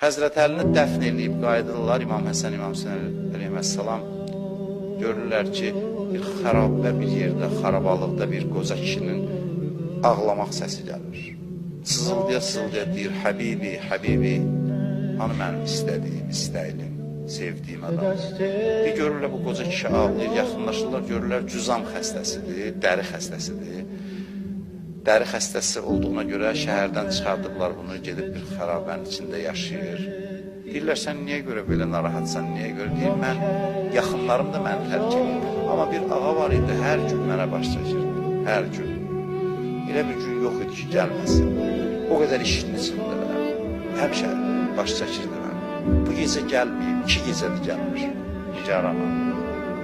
Həzrət Əlini dəfn edib qayıdırlar, İmam Həsən, İmam Hüseyn əleyhissalam. Görürlər ki, bir xarabdə bir yerdə, xarabalıqda bir qoca kişinin ağlamaq səsi gəlir. Sızıldaya deyir, Həbibi, Həbibi, hanı mənim istədiyim, istəylim, sevdiyim adam. Bir görürlər, bu qoca kişi ağlayır, yaxınlaşırlar, görürlər, cüzam xəstəsidir, dəri xəstəsidir. Dəri xəstəsi olduğuna görə şəhərdən çıxardıblar bunu, gedib bir xarabənin içində yaşayır. Deyirlər, sən niyə görə belə narahatsan, niyə görə? Deyir, mən, yaxınlarım da məni tərk edir. Amma bir ağa var idi, hər gün mənə baş çəkirdi, hər gün. Elə bir gün yox idi ki, gəlməsin. O qədər işini çıxdı mənə, həmişə baş çəkirdi mənə. Bu gecə gəlməyib, 2 gecədir gəlmir, nigarana.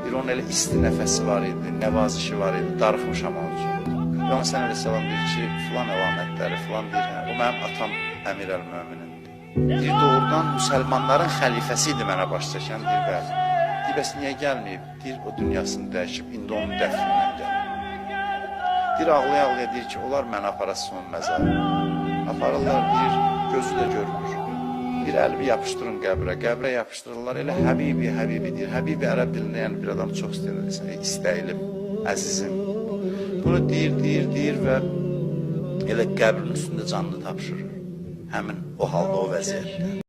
Bir onun elə isti nəfəsi var idi, nəvazişi var idi, darıxmışam onun üçün. İmam Həsən əleyhissalam deyir ki, filan əlamətləri, filan deyir, o mənim atam Əmir əl-Möminindir. Deyir, doğrudan müsəlmanların xəlifəsi idi mənə baş çəkən, deyir, bəli. Deyir, bəs niyə gəlməyib? Deyir, o dünyasını dəyişib, indi onun dəfnindən gəlir. Deyir, ağlaya-ağlaya deyir ki, onlar mənə aparasın onun məzarına. Aparırlar, deyir, gözü də görmür. Bir əlbi yapışdırın qəbrə yapışdırırlar, elə Həbibi, Həbibi deyir. Həbibi ərəb dilində, yəni bir adam çox istəyilib, əzizim. Bunu deyir və elə qəbrin üstündə canını tapşırır. Həmin o halda, o vəziyyətdə.